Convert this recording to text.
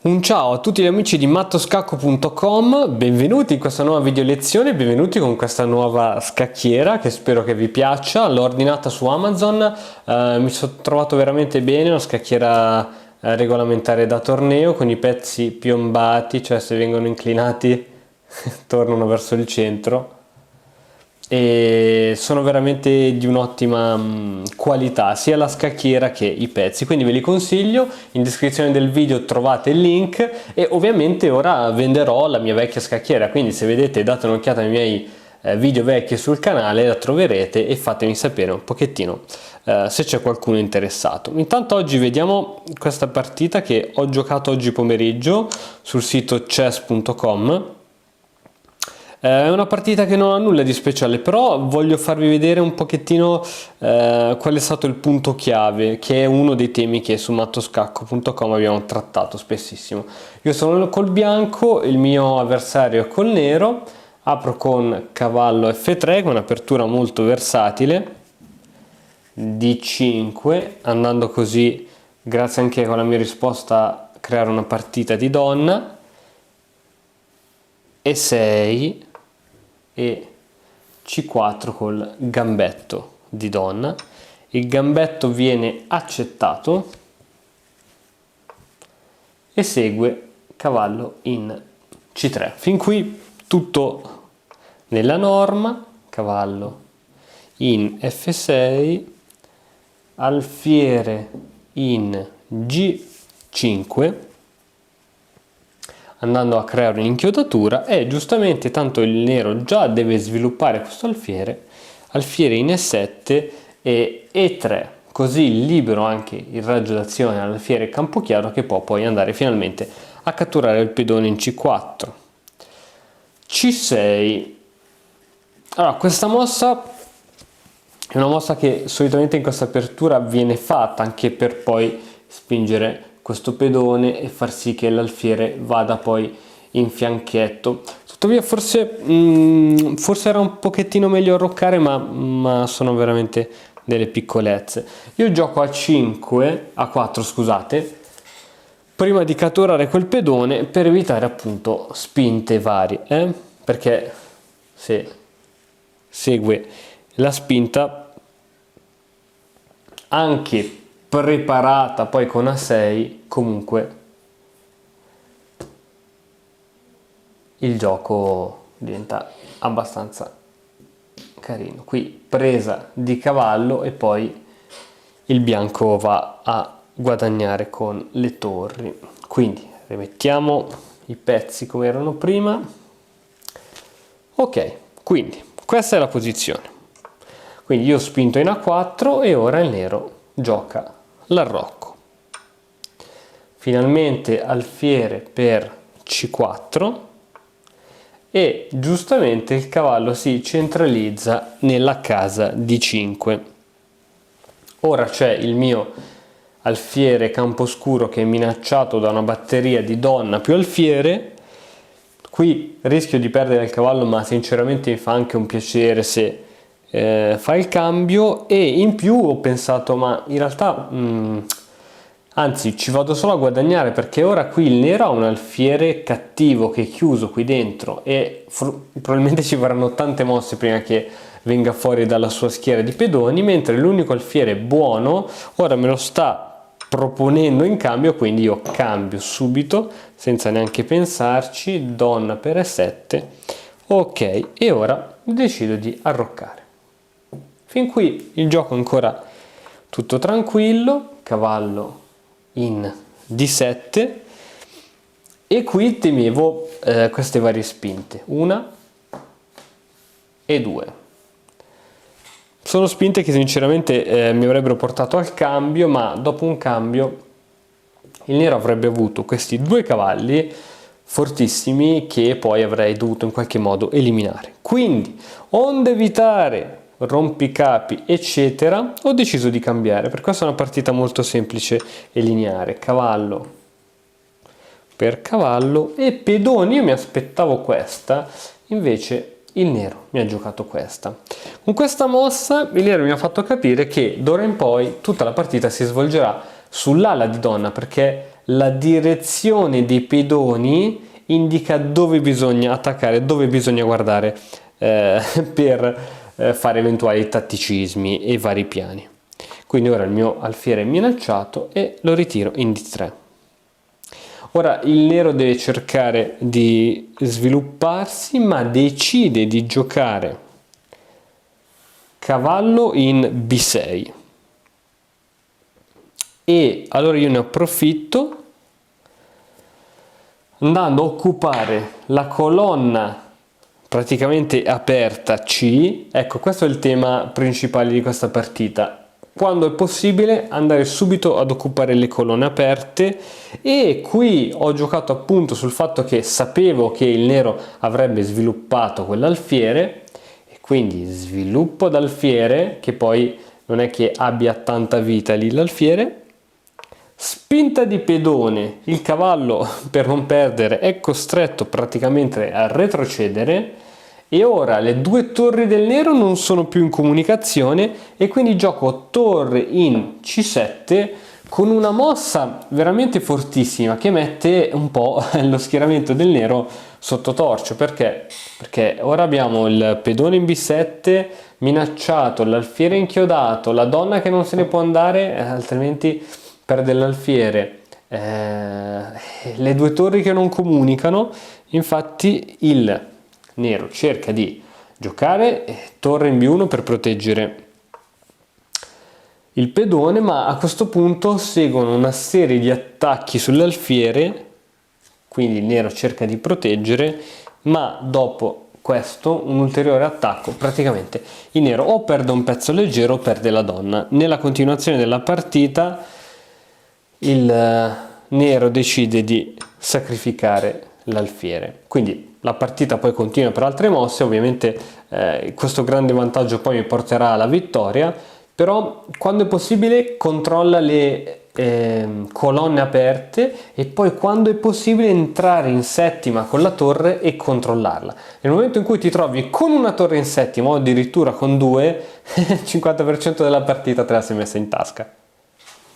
Un ciao a tutti gli amici di mattoscacco.com, benvenuti in questa nuova video lezione, benvenuti con questa nuova scacchiera che spero che vi piaccia. L'ho ordinata su Amazon, mi sono trovato veramente bene, una scacchiera regolamentare da torneo con i pezzi piombati, cioè se vengono inclinati tornano verso il centro. E sono veramente di un'ottima qualità sia la scacchiera che i pezzi, quindi ve li consiglio. In descrizione del video trovate il link e ovviamente ora venderò la mia vecchia scacchiera, quindi se vedete date un'occhiata ai miei video vecchi sul canale, la troverete e fatemi sapere un pochettino se c'è qualcuno interessato. Intanto oggi vediamo questa partita che ho giocato oggi pomeriggio sul sito chess.com. È una partita che non ha nulla di speciale, però voglio farvi vedere un pochettino qual è stato il punto chiave, che è uno dei temi che su mattoscacco.com abbiamo trattato spessissimo. Io sono col bianco, il mio avversario è col nero, apro con cavallo F3, con un'apertura molto versatile, D5, andando così, grazie anche con la mia risposta, a creare una partita di donna, E6, e C4 col gambetto di donna. Il gambetto viene accettato e segue cavallo in C3. Fin qui tutto nella norma. Cavallo in F6, alfiere in G5, andando a creare un'inchiodatura, e giustamente tanto il nero già deve sviluppare questo alfiere in E7 e E3, così libero anche il raggio d'azione all'alfiere campochiaro che può poi andare finalmente a catturare il pedone in C4. C6. Allora, questa mossa è una mossa che solitamente in questa apertura viene fatta anche per poi spingere questo pedone e far sì che l'alfiere vada poi in fianchetto. Tuttavia forse era un pochettino meglio arroccare, ma sono veramente delle piccolezze. Io gioco a 4, scusate, prima di catturare quel pedone per evitare appunto spinte varie, perché se segue la spinta anche preparata poi con A6, comunque il gioco diventa abbastanza carino. Qui presa di cavallo e poi il bianco va a guadagnare con le torri. Quindi rimettiamo i pezzi come erano prima. Ok, quindi questa è la posizione. Quindi io ho spinto in A4 e ora il nero gioca l'arrocco. Finalmente alfiere per C4 e giustamente il cavallo si centralizza nella casa D5. Ora c'è il mio alfiere camposcuro che è minacciato da una batteria di donna più alfiere. Qui rischio di perdere il cavallo, ma sinceramente mi fa anche un piacere se fa il cambio, e in più ho pensato, ma in realtà anzi ci vado solo a guadagnare, perché ora qui il nero ha un alfiere cattivo che è chiuso qui dentro e probabilmente ci vorranno tante mosse prima che venga fuori dalla sua schiera di pedoni, mentre l'unico alfiere buono ora me lo sta proponendo in cambio, quindi io cambio subito senza neanche pensarci, donna per E7. Ok, e ora decido di arroccare. Fin qui il gioco è ancora tutto tranquillo, cavallo in D7, e qui temevo queste varie spinte, 1 e 2. Sono spinte che sinceramente mi avrebbero portato al cambio, ma dopo un cambio il nero avrebbe avuto questi due cavalli fortissimi che poi avrei dovuto in qualche modo eliminare. Quindi, onde evitare rompicapi eccetera, ho deciso di cambiare. Per questo è una partita molto semplice e lineare. Cavallo per cavallo e pedoni. Io mi aspettavo questa, invece il nero mi ha giocato questa. Con questa mossa il nero mi ha fatto capire che d'ora in poi tutta la partita si svolgerà sull'ala di donna, perché la direzione dei pedoni indica dove bisogna attaccare, dove bisogna guardare per fare eventuali tatticismi e vari piani. Quindi ora il mio alfiere è minacciato e lo ritiro in D3. Ora il nero deve cercare di svilupparsi, ma decide di giocare cavallo in B6. E allora io ne approfitto andando a occupare la colonna praticamente aperta C. Ecco, questo è il tema principale di questa partita. Quando è possibile andare subito ad occupare le colonne aperte, e qui ho giocato appunto sul fatto che sapevo che il nero avrebbe sviluppato quell'alfiere, e quindi sviluppo d'alfiere, che poi non è che abbia tanta vita lì l'alfiere. Spinta di pedone, il cavallo per non perdere è costretto praticamente a retrocedere, e ora le due torri del nero non sono più in comunicazione e quindi gioco torre in C7 con una mossa veramente fortissima che mette un po' lo schieramento del nero sotto torcio. Perché ora abbiamo il pedone in B7 minacciato, l'alfiere inchiodato, la donna che non se ne può andare altrimenti perde l'alfiere, le due torri che non comunicano. Infatti il nero cerca di giocare torre in B1 per proteggere il pedone, ma a questo punto seguono una serie di attacchi sull'alfiere, quindi il nero cerca di proteggere, ma dopo questo un ulteriore attacco, praticamente il nero o perde un pezzo leggero o perde la donna. Nella continuazione della partita il nero decide di sacrificare l'alfiere, quindi la partita poi continua per altre mosse. Ovviamente questo grande vantaggio poi mi porterà alla vittoria, però quando è possibile controlla le colonne aperte, e poi quando è possibile entrare in settima con la torre e controllarla. Nel momento in cui ti trovi con una torre in settima o addirittura con due, il 50% della partita te la sei messa in tasca.